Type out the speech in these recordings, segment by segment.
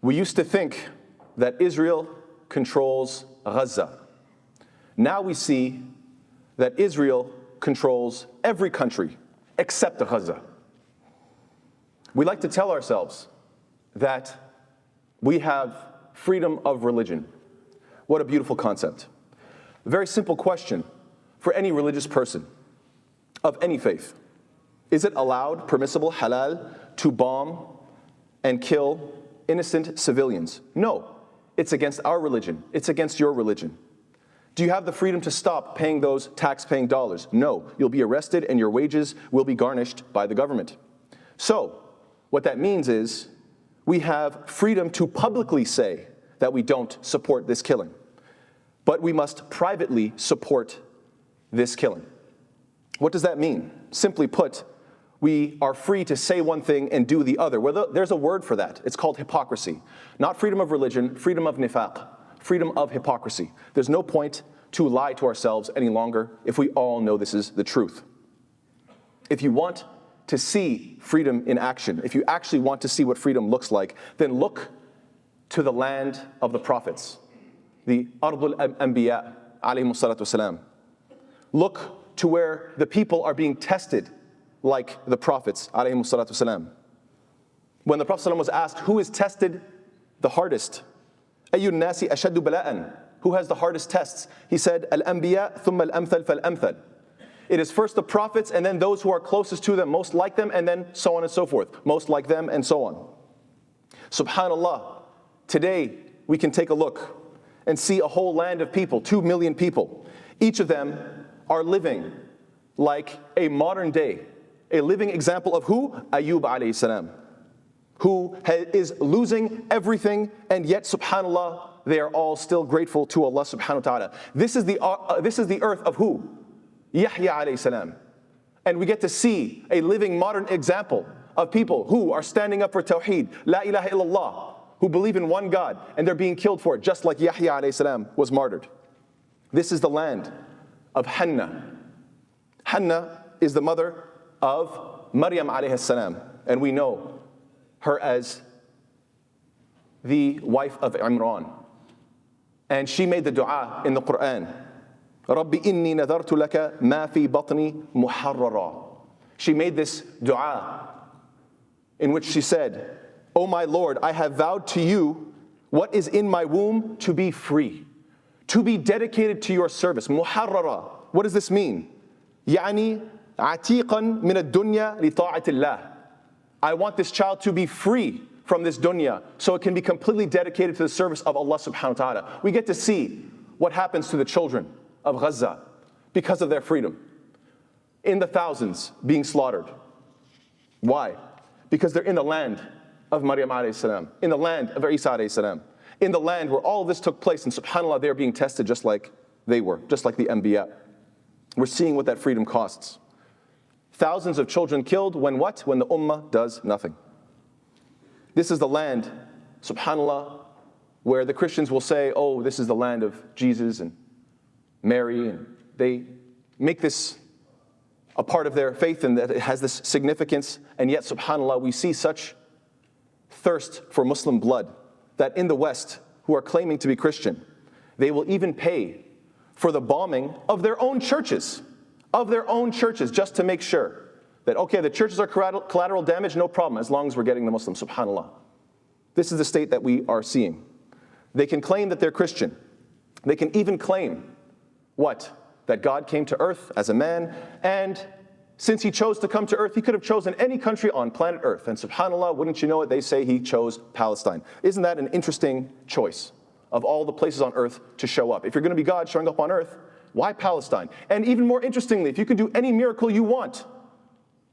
We used to think that Israel controls Gaza. Now we see that Israel controls every country except Gaza. We like to tell ourselves that we have freedom of religion. What a beautiful concept. A very simple question for any religious person of any faith. Is it allowed, permissible, halal, to bomb and kill innocent civilians? No. It's against our religion. It's against your religion. Do you have the freedom to stop paying those tax-paying dollars? No. You'll be arrested and your wages will be garnished by the government. So, what that means is we have freedom to publicly say that we don't support this killing, but we must privately support this killing. What does that mean? Simply put, we are free to say one thing and do the other. Well, there's a word for that. It's called hypocrisy. Not freedom of religion, freedom of nifaq, freedom of hypocrisy. There's no point to lie to ourselves any longer if we all know this is the truth. If you want to see freedom in action, if you actually want to see what freedom looks like, then look to the land of the prophets, the Ardul Anbiya, alayhimus salatu wasalam. Look to where the people are being tested like the prophets, alayhimus salatu wasalam. When the Prophet was asked, who is tested the hardest? Ayyun nasi ashaddu bala'an. Who has the hardest tests? He said, al-anbiya thumma al-amthal fal-amthal. It is first the prophets and then those who are closest to them, most like them, and then so on and so forth. Most like them and so on. SubhanAllah, today we can take a look and see a whole land of people, 2 million people. Each of them are living like a modern day, a living example of who? Ayyub alayhi salam, who is losing everything, and yet, subhanAllah, they are all still grateful to Allah subhanahu wa ta'ala. This is the earth of who? Yahya alayhi salam. And we get to see a living modern example of people who are standing up for Tawheed, La ilaha illallah, who believe in one God, and they're being killed for it, just like Yahya alayhi salam was martyred. This is the land of Hannah. Hannah is the mother of Maryam alayhi salam, and we know her as the wife of Imran. And she made the dua in the Quran. Rabbi inni nadartu laka ma fi batni muharrara. She made this dua in which she said, "O my Lord, I have vowed to you what is in my womb to be free, to be dedicated to your service." Muharrara. What does this mean? يعني عتيقا من الدنيا لطاعة الله. I want this child to be free from this dunya so it can be completely dedicated to the service of Allah subhanahu wa ta'ala. We get to see what happens to the children of Gaza because of their freedom. In the thousands being slaughtered. Why? Because they're in the land of Maryam alayhi salam, in the land of Isa alayhi salam, in the land where all of this took place, and subhanAllah, they're being tested just like they were, just like the Anbiya. We're seeing what that freedom costs. Thousands of children killed when what? When the ummah does nothing. This is the land, subhanAllah, where the Christians will say, oh, this is the land of Jesus and Mary, and they make this a part of their faith and that it has this significance, and yet, subhanAllah, we see such thirst for Muslim blood that in the West, who are claiming to be Christian, they will even pay for the bombing of their own churches, just to make sure that, okay, the churches are collateral damage, no problem, as long as we're getting the Muslims, subhanAllah. This is the state that we are seeing. They can claim that they're Christian. They can even claim, what? That God came to earth as a man, and since he chose to come to earth, he could have chosen any country on planet earth. And subhanAllah, wouldn't you know it, they say he chose Palestine. Isn't that an interesting choice of all the places on earth to show up? If you're going to be God showing up on earth, why Palestine? And even more interestingly, if you can do any miracle you want,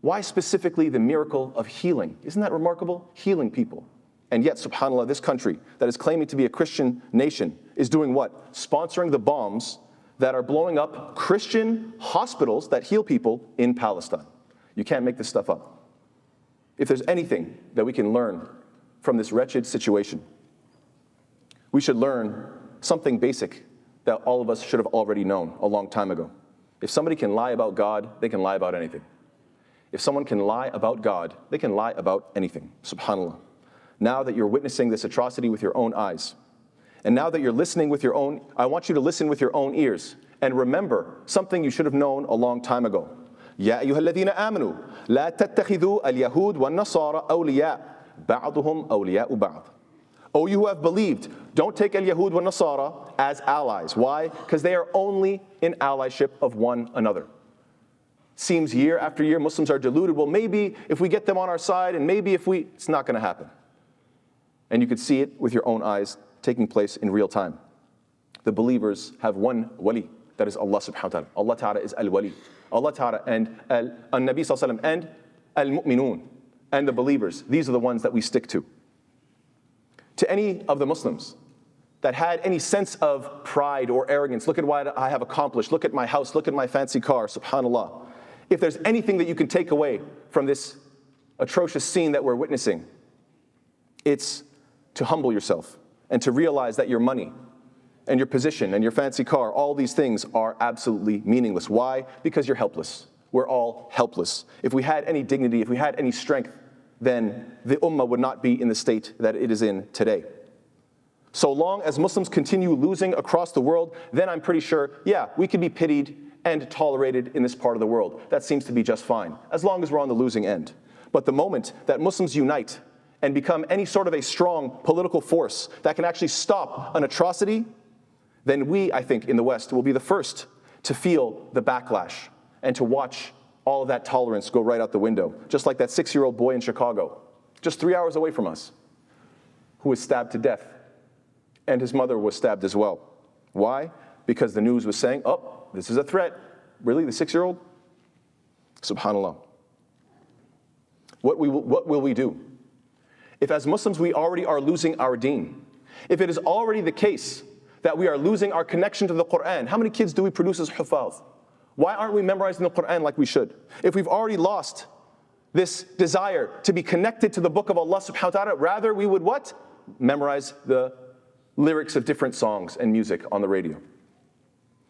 why specifically the miracle of healing? Isn't that remarkable? Healing people. And yet, subhanAllah, this country that is claiming to be a Christian nation is doing what? Sponsoring the bombs that are blowing up Christian hospitals that heal people in Palestine. You can't make this stuff up. If there's anything that we can learn from this wretched situation, we should learn something basic that all of us should have already known a long time ago. If somebody can lie about God, they can lie about anything. If someone can lie about God, they can lie about anything, subhanAllah. now that you're witnessing this atrocity with your own eyes, and now that you're listening with your own, I want you to listen with your own ears and remember something you should have known a long time ago. يا أيها الذين آمنوا لا تتخذوا اليهود والنصارى أولياء بعضهم أولياء بعض. O you who have believed, don't take al-Yahud wa Nasara as allies. Why? Because they are only in allyship of one another. Seems year after year Muslims are deluded. Well, maybe if we get them on our side, and maybe if we, it's not going to happen. And you could see it with your own eyes taking place in real time. The believers have one wali, that is Allah subhanahu wa ta'ala. Allah ta'ala is al-wali. Allah ta'ala and al-Nabi sallallahu alayhi wa sallam and al-mu'minun and the believers. These are the ones that we stick to. To any of the Muslims that had any sense of pride or arrogance, look at what I have accomplished, look at my house, look at my fancy car, subhanAllah. If there's anything that you can take away from this atrocious scene that we're witnessing, it's to humble yourself and to realize that your money and your position and your fancy car, all these things are absolutely meaningless. Why? Because you're helpless. We're all helpless. If we had any dignity, if we had any strength, then the ummah would not be in the state that it is in today. So long as Muslims continue losing across the world, then I'm pretty sure, yeah, we could be pitied and tolerated in this part of the world. That seems to be just fine, as long as we're on the losing end. But the moment that Muslims unite and become any sort of a strong political force that can actually stop an atrocity, then we, I think, in the West will be the first to feel the backlash and to watch all of that tolerance go right out the window. Just like that 6-year-old boy in Chicago, just 3 hours away from us, who was stabbed to death. And his mother was stabbed as well. Why? Because the news was saying, oh, this is a threat. Really, the 6-year-old? SubhanAllah. What will we do? If as Muslims we already are losing our deen, if it is already the case that we are losing our connection to the Quran, how many kids do we produce as hufaz? Why aren't we memorizing the Quran like we should? If we've already lost this desire to be connected to the book of Allah subhanahu wa ta'ala, rather we would what? Memorize the lyrics of different songs and music on the radio.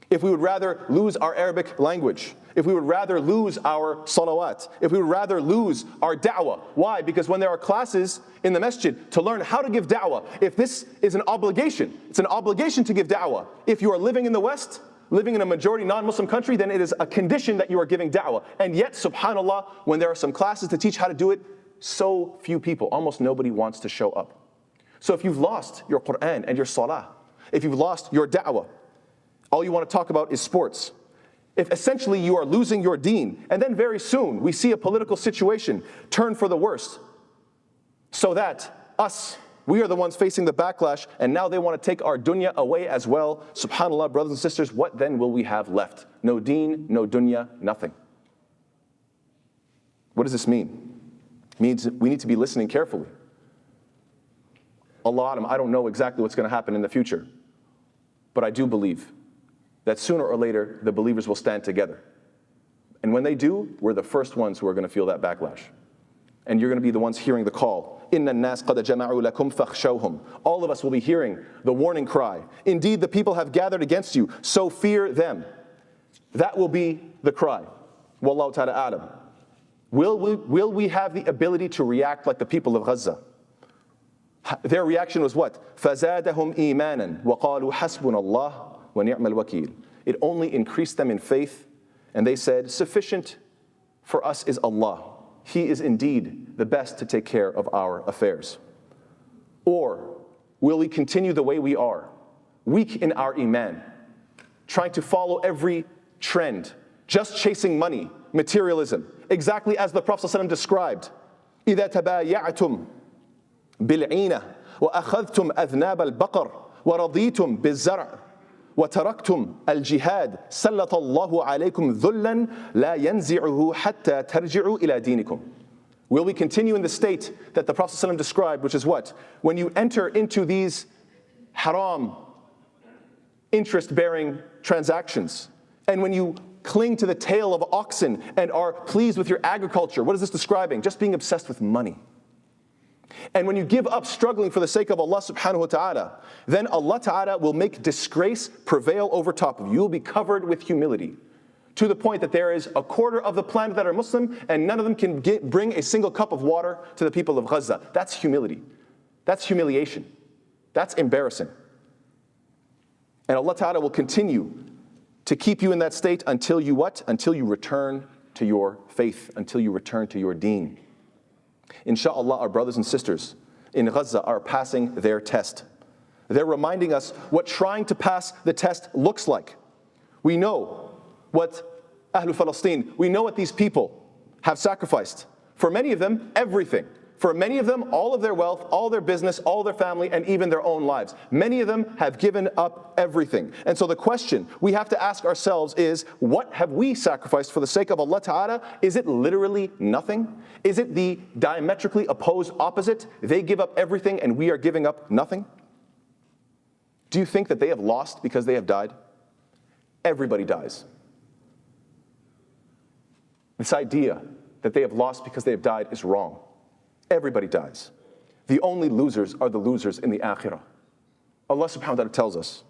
If we would rather lose our Arabic language, if we would rather lose our salawat, if we would rather lose our da'wah. Why? Because when there are classes in the masjid to learn how to give da'wah, if this is an obligation, it's an obligation to give da'wah. If you are living in the West, living in a majority non-Muslim country, then it is a condition that you are giving da'wah. And yet, subhanAllah, when there are some classes to teach how to do it, so few people, almost nobody wants to show up. So if you've lost your Quran and your salah, if you've lost your da'wah, all you want to talk about is sports. If essentially you are losing your deen, and then very soon we see a political situation turn for the worst, so that we are the ones facing the backlash, and now they want to take our dunya away as well. SubhanAllah, brothers and sisters, what then will we have left? No deen, no dunya, nothing. What does this mean? It means we need to be listening carefully. Allah Alam, I don't know exactly what's going to happen in the future, but I do believe that sooner or later the believers will stand together. And when they do, we're the first ones who are going to feel that backlash. And you're going to be the ones hearing the call. إِنَّ النَّاسَ قَدْ جَمَعُوا لَكُمْ فَاخْشَوْهُمْ. All of us will be hearing the warning cry. Indeed, the people have gathered against you, so fear them. That will be the cry. Wallahu ta'ala alam. Will we have the ability to react like the people of Gaza? Their reaction was what? فَزَادَهُمْ إِيمَانًا وَقَالُوا حَسْبُنَا اللَّهُ وَنِعْمَ الْوَكِيلُ. It only increased them in faith, and they said, sufficient for us is Allah. He is indeed the best to take care of our affairs. Or will we continue the way we are, weak in our iman, trying to follow every trend, just chasing money, materialism, exactly as the Prophet ﷺ described, إِذَا تَبَايَعْتُمْ بِالْعِينَةِ وَأَخَذْتُمْ أَذْنَابَ الْبَقَرِ وَرَضِيتُمْ بِالزَّرْعِ وَتَرَكْتُمْ الْجِهَادِ سَلَّطَ اللَّهُ عَلَيْكُمْ ذُلًّا لَا يَنْزِعُهُ حَتَّى تَرْجِعُوا إِلَى دِينِكُمْ. Will we continue in the state that the Prophet ﷺ described, which is what? When you enter into these haram, interest-bearing transactions, and when you cling to the tail of oxen and are pleased with your agriculture, what is this describing? Just being obsessed with money. And when you give up struggling for the sake of Allah subhanahu wa ta'ala, then Allah ta'ala will make disgrace prevail over top of you. You will be covered with humility, to the point that there is a quarter of the planet that are Muslim, and none of them can bring a single cup of water to the people of Gaza. That's humility. That's humiliation. That's embarrassing. And Allah Ta'ala will continue to keep you in that state until you what? Until you return to your faith, until you return to your deen. Insha'Allah, our brothers and sisters in Gaza are passing their test. They're reminding us what trying to pass the test looks like. We know what Ahlul Palestine, we know what these people have sacrificed. For many of them, everything. For many of them, all of their wealth, all their business, all their family, and even their own lives. Many of them have given up everything. And so the question we have to ask ourselves is, what have we sacrificed for the sake of Allah Ta'ala? Is it literally nothing? Is it the diametrically opposed opposite? They give up everything and we are giving up nothing? Do you think that they have lost because they have died? Everybody dies. This idea that they have lost because they have died is wrong. Everybody dies. The only losers are the losers in the akhirah. Allah subhanahu wa ta'ala tells us,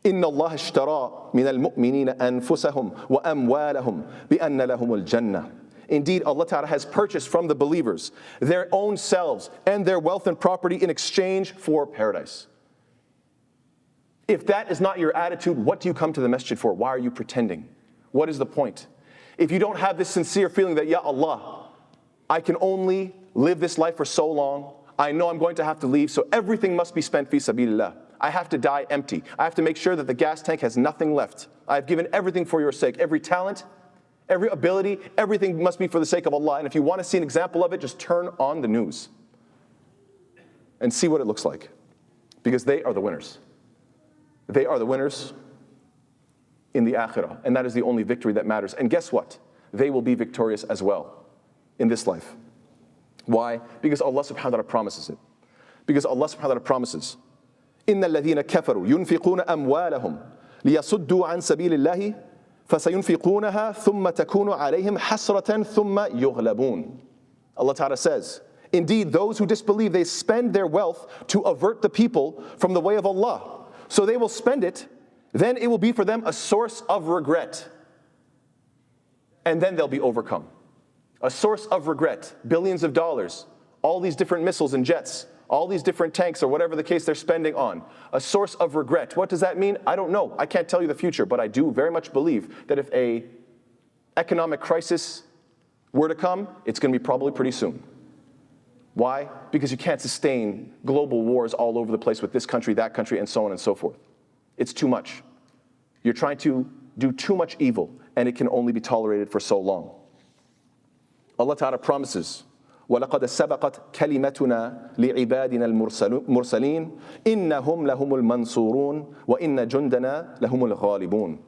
إِنَّ اللَّهَ اشْتَرَى مِنَ الْمُؤْمِنِينَ أَنفُسَهُمْ وَأَمْوَالَهُمْ بِأَنَّ لَهُمُ الْجَنَّةِ. Indeed, Allah Ta'ala has purchased from the believers their own selves and their wealth and property in exchange for paradise. If that is not your attitude, what do you come to the masjid for? Why are you pretending? What is the point? If you don't have this sincere feeling that, Ya Allah, I can only live this life for so long, I know I'm going to have to leave, so everything must be spent fi sabilillah. I have to die empty. I have to make sure that the gas tank has nothing left. I've given everything for your sake. Every talent, every ability, everything must be for the sake of Allah. And if you want to see an example of it, just turn on the news and see what it looks like. Because they are the winners. They are the winners in the akhirah. And that is the only victory that matters. And guess what? They will be victorious as well in this life. Why? Because Allah subhanahu wa ta'ala promises it. Because Allah subhanahu wa ta'ala promises, إِنَّ الَّذِينَ كَفَرُوا يُنْفِقُونَ أَمْوَالَهُمْ لِيَصُدُّوا عَنْ سَبِيلِ اللَّهِ فَسَيُنْفِقُونَها ثُمَّ تَكُونُ عَلَيْهِمْ حَسْرَةً ثُمَّ يُغْلَبُونَ. Allah Ta'ala says, indeed, those who disbelieve, they spend their wealth to avert the people from the way of Allah. So they will spend it, then it will be for them a source of regret. And then they'll be overcome. A source of regret, billions of dollars, all these different missiles and jets, all these different tanks or whatever the case they're spending on. A source of regret. What does that mean? I don't know. I can't tell you the future, but I do very much believe that if an economic crisis were to come, it's going to be probably pretty soon. Why? Because you can't sustain global wars all over the place with this country, that country, and so on and so forth. It's too much. You're trying to do too much evil, and it can only be tolerated for so long. Allah Ta'ala promises, وَلَقَدْ سَبَقَتْ كَلِمَتُنَا لِعِبَادِنَا الْمُرْسَلِينَ إِنَّهُمْ لَهُمُ الْمَنْصُورُونَ وَإِنَّ جُنْدَنَا لَهُمُ الْغَالِبُونَ.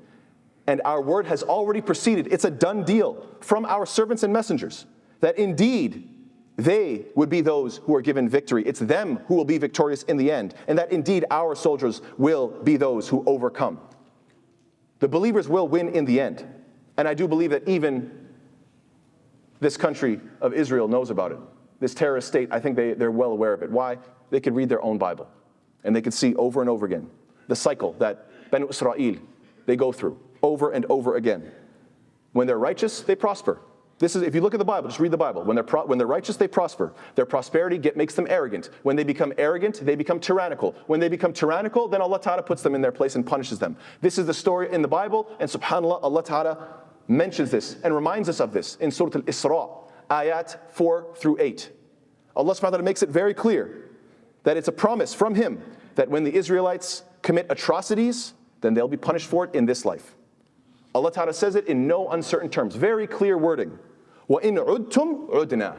And our word has already proceeded. It's a done deal from our servants and messengers that indeed they would be those who are given victory. It's them who will be victorious in the end. And that indeed our soldiers will be those who overcome. The believers will win in the end. And I do believe that even this country of Israel knows about it. This terrorist state, I think they're well aware of it. Why? They could read their own Bible. And they could see over and over again the cycle that Banu Israel, they go through over and over again. When they're righteous, they prosper. This is, if you look at the Bible, just read the Bible. When they're righteous, they prosper. Their prosperity makes them arrogant. When they become arrogant, they become tyrannical. When they become tyrannical, then Allah Ta'ala puts them in their place and punishes them. This is the story in the Bible, and subhanAllah, Allah Ta'ala mentions this and reminds us of this in Surah Al-Isra, ayat 4 through 8. Allah subhanahu wa ta'ala makes it very clear that it's a promise from Him that when the Israelites commit atrocities, then they'll be punished for it in this life. Allah Ta'ala says it in no uncertain terms, very clear wording. وَإِنْ عُدْتُمْ عُدْنَا.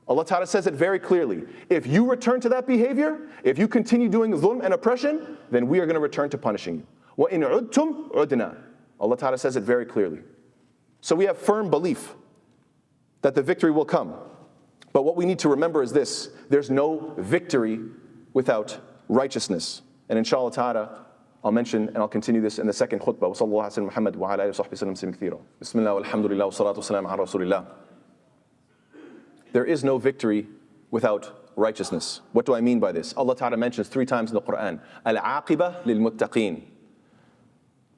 Allah Ta'ala says it very clearly. If you return to that behavior, if you continue doing dhulm and oppression, then we are going to return to punishing you. وَإِنْ عُدْتُمْ عُدْنَا. Allah Ta'ala says it very clearly. So we have firm belief that the victory will come. But what we need to remember is this: there's no victory without righteousness. And inshallah ta'ala, I'll mention and I'll continue this in the second khutbah. Wa sallallahu ala Muhammad wa ala alihi wa sahbihi sallam kathira. Bismillah walhamdulillah wa salatu wa salam ala rasulillah. There is no victory without righteousness. What do I mean by this? Allah Ta'ala mentions 3 times in the Quran, Al-aqibah lil-muttaqeen.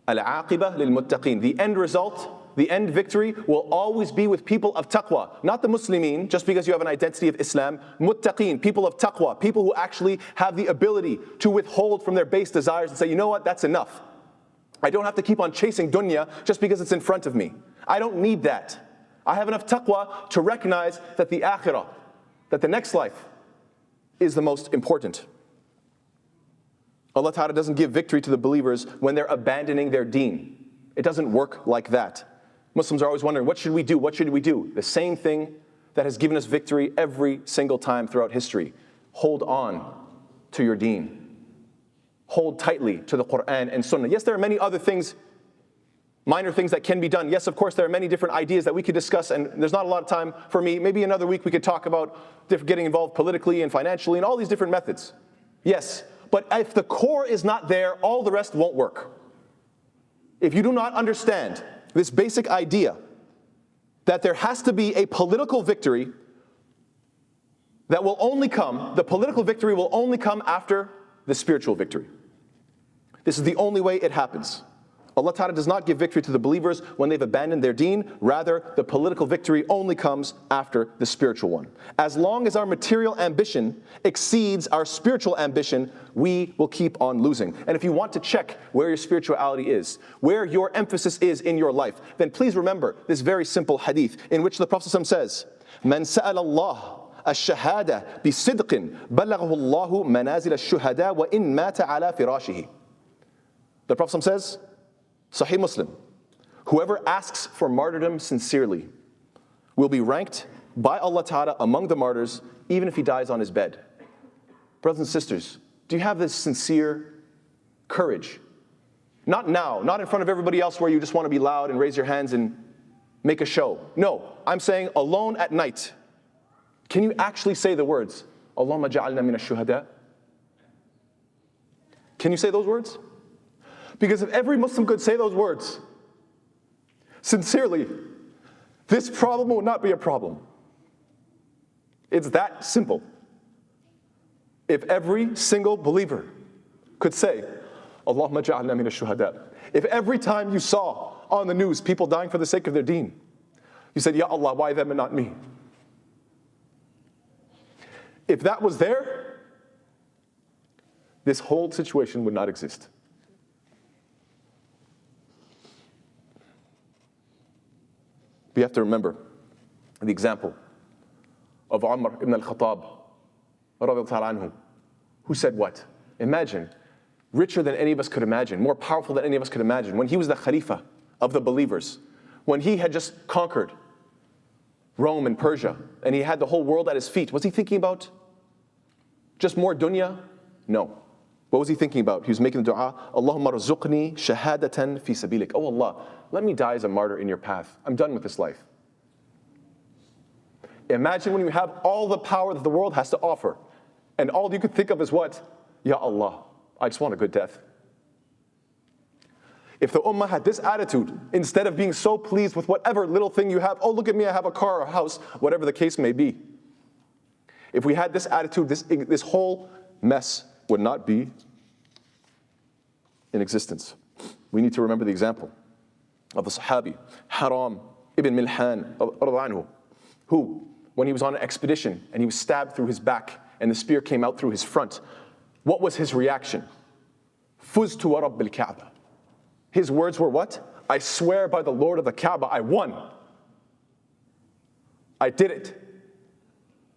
Al-aqibah lil-muttaqeen. The end result the end victory will always be with people of taqwa. Not the Muslimin, just because you have an identity of Islam. Muttaqeen, people of taqwa, people who actually have the ability to withhold from their base desires and say, you know what, that's enough. I don't have to keep on chasing dunya just because it's in front of me. I don't need that. I have enough taqwa to recognize that the akhirah, that the next life, is the most important. Allah Ta'ala doesn't give victory to the believers when they're abandoning their deen. It doesn't work like that. Muslims are always wondering, what should we do? What should we do? The same thing that has given us victory every single time throughout history. Hold on to your deen. Hold tightly to the Quran and Sunnah. Yes, there are many other things, minor things that can be done. Yes, of course, there are many different ideas that we could discuss, and there's not a lot of time for me. Maybe another week we could talk about getting involved politically and financially and all these different methods. Yes, but if the core is not there, all the rest won't work. If you do not understand this basic idea that there has to be a political victory that will only come, the political victory will only come after the spiritual victory. This is the only way it happens. Allah Ta'ala does not give victory to the believers when they've abandoned their deen. Rather, the political victory only comes after the spiritual one. As long as our material ambition exceeds our spiritual ambition, we will keep on losing. And if you want to check where your spirituality is, where your emphasis is in your life, then please remember this very simple hadith in which the Prophet ﷺ says, "Man sa'ala Allah الشهادة بصدق بلغه الله منازل الشهداء وإن مات على فراشه." The Prophet says, Sahih Muslim, whoever asks for martyrdom sincerely will be ranked by Allah Ta'ala among the martyrs, even if he dies on his bed. Brothers and sisters, do you have this sincere courage? Not now, not in front of everybody else where you just want to be loud and raise your hands and make a show. No, I'm saying alone at night. Can you actually say the words, Allahumma ja'alna min ash-shuhada? Can you say those words? Because if every Muslim could say those words sincerely, this problem would not be a problem. It's that simple. If every single believer could say, Allahumma ja'alna min ash-shuhada. If every time you saw on the news people dying for the sake of their deen, you said, Ya Allah, why them and not me? If that was there, this whole situation would not exist. We have to remember the example of Umar ibn al-Khattab, who said what? Imagine, richer than any of us could imagine, more powerful than any of us could imagine, when he was the Khalifa of the believers, when he had just conquered Rome and Persia, and he had the whole world at his feet. Was he thinking about just more dunya? No. What was he thinking about? He was making the dua, Allahumma rzuqni shahadatan fi sabilik. Oh Allah, let me die as a martyr in your path. I'm done with this life. Imagine when you have all the power that the world has to offer, and all you could think of is what? Ya Allah, I just want a good death. If the ummah had this attitude, instead of being so pleased with whatever little thing you have, oh look at me, I have a car or a house, whatever the case may be. If we had this attitude, this whole mess would not be in existence. We need to remember the example of the Sahabi, Haram ibn Milhan, who, when he was on an expedition and he was stabbed through his back and the spear came out through his front, what was his reaction? Fuztu wa Rabbil Kaaba. His words were what? I swear by the Lord of the Kaaba, I won. I did it.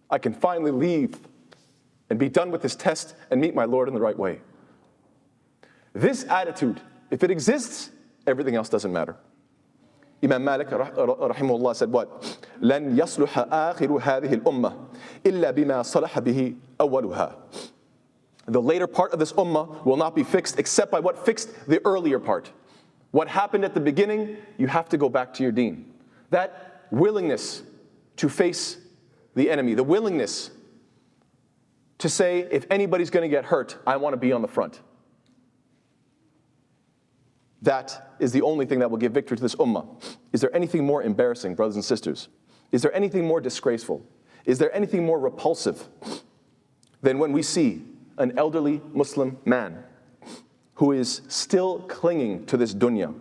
I can finally leave and be done with this test and meet my Lord in the right way. This attitude, if it exists, everything else doesn't matter. Imam Malik rahimahullah said what? لَنْ يَصْلُحَ آخِرُ هَذِهِ الْأُمَّةِ إِلَّا بِمَا صَلَحَ بِهِ أَوَّلُهَا. The later part of this ummah will not be fixed except by what fixed the earlier part. What happened at the beginning, you have to go back to your deen. That willingness to face the enemy, the willingness to say, if anybody's going to get hurt, I want to be on the front. That is the only thing that will give victory to this ummah. Is there anything more embarrassing, brothers and sisters? Is there anything more disgraceful? Is there anything more repulsive than when we see an elderly Muslim man who is still clinging to this dunya,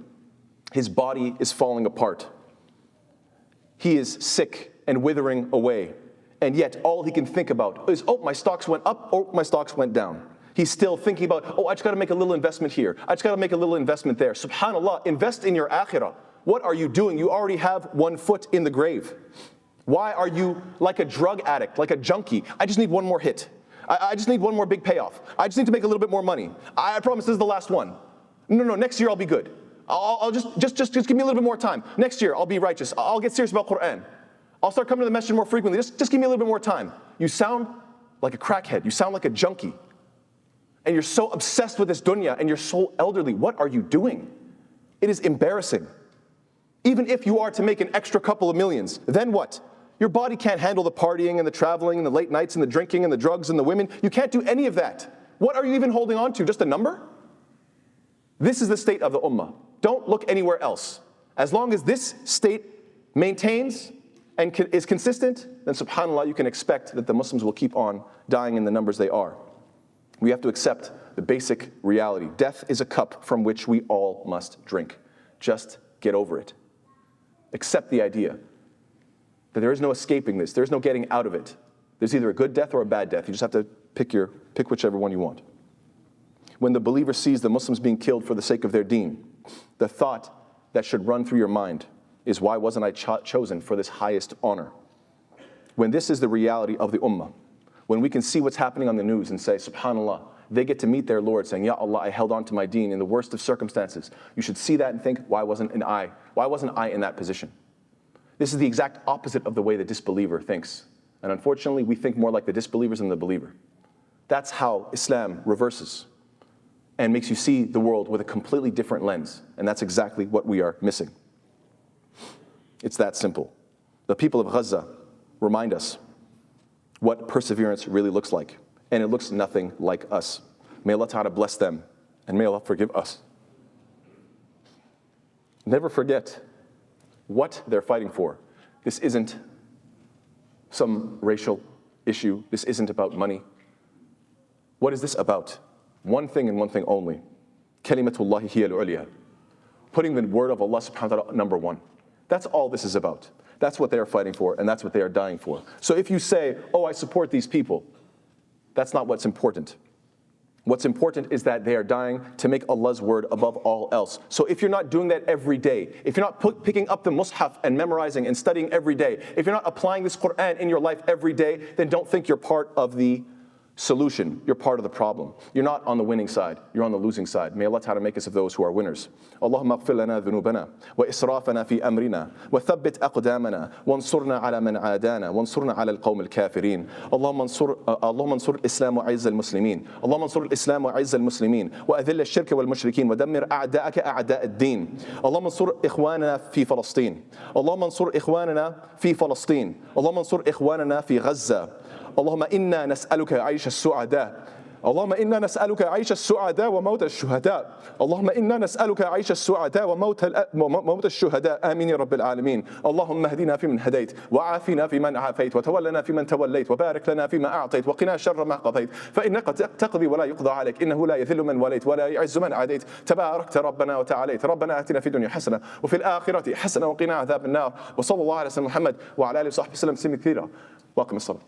His body is falling apart. He is sick and withering away. And yet all he can think about is, oh, my stocks went up, oh, my stocks went down. He's still thinking about, oh, I just got to make a little investment here. I just got to make a little investment there. SubhanAllah, invest in your akhirah. What are you doing? You already have one foot in the grave. Why are you like a drug addict, like a junkie? I just need one more hit. I just need one more big payoff. I just need to make a little bit more money. I promise this is the last one. No, next year I'll be good. I'll just give me a little bit more time. Next year I'll be righteous. I'll get serious about Quran. I'll start coming to the masjid more frequently. Just give me a little bit more time. You sound like a crackhead. You sound like a junkie. And you're so obsessed with this dunya and you're so elderly. What are you doing? It is embarrassing. Even if you are to make an extra couple of millions, then what? Your body can't handle the partying and the traveling and the late nights and the drinking and the drugs and the women. You can't do any of that. What are you even holding on to? Just a number? This is the state of the ummah. Don't look anywhere else. As long as this state maintains and is consistent, then subhanAllah, you can expect that the Muslims will keep on dying in the numbers they are. We have to accept the basic reality. Death is a cup from which we all must drink. Just get over it. Accept the idea that there is no escaping this. There's no getting out of it. There's either a good death or a bad death. You just have to pick whichever one you want. When the believer sees the Muslims being killed for the sake of their deen, the thought that should run through your mind is, why wasn't I chosen for this highest honor? When this is the reality of the ummah, when we can see what's happening on the news and say, subhanAllah, they get to meet their Lord saying, Ya Allah, I held on to my deen in the worst of circumstances. You should see that and think, why wasn't I in that position? This is the exact opposite of the way the disbeliever thinks. And unfortunately, we think more like the disbelievers than the believer. That's how Islam reverses and makes you see the world with a completely different lens. And that's exactly what we are missing. It's that simple. The people of Gaza remind us what perseverance really looks like. And it looks nothing like us. May Allah Ta'ala bless them, and may Allah forgive us. Never forget what they're fighting for. This isn't some racial issue. This isn't about money. What is this about? One thing and one thing only. Kalimatullahi hiya al-ulya. Putting the word of Allah subhanahu wa ta'ala number one. That's all this is about. That's what they are fighting for, and that's what they are dying for. So if you say, oh, I support these people, that's not what's important. What's important is that they are dying to make Allah's word above all else. So if you're not doing that every day, if you're not picking up the mushaf and memorizing and studying every day, if you're not applying this Quran in your life every day, then don't think you're part of the solution. You're part of the problem. You're not on the winning side. You're on the losing side. May Allah Ta'ala make us of those who are winners. Allahumma aghfir lana dhunubana wa israfana fi amrina wa thabbit aqdamana wansurna ala man adana wansurna ala al-qawm al-kafirin. Allahumma ansur al-islam wa izz al-muslimin. Allahumma ansur al-islam wa izz al-muslimin wa adhill al-shirk wal-mushrikeen wa dammir a'da'aka a'da' ad-din. Allahumma ansur ikhwanana fi Palestine. Allahumma ansur ikhwanana fi Palestine. Allahumma ansur ikhwanana fi Gaza. اللهم إنا نسألك عيش السعداء اللهم إنا نسألك عيش السعداء وموت الشهداء اللهم إنا نسألك عيش السعداء وموت الشهداء آمين يا رب العالمين اللهم اهدنا فيمن هديت وعافنا فيمن عافيت وتولنا فيمن توليت وبارك لنا فيما أعطيت وقنا شر ما قضيت فإنك تقضي ولا يقضى عليك إنه لا يذل من وليت ولا يعز من عاديت تباركت ربنا وتعاليت ربنا آتنا في الدنيا حسنة وفي الآخرة حسنة وقنا عذاب النار وصلى الله على سيدنا محمد وعلى آله وصحبه وسلم تسليما كثيرا واقم الصلاة.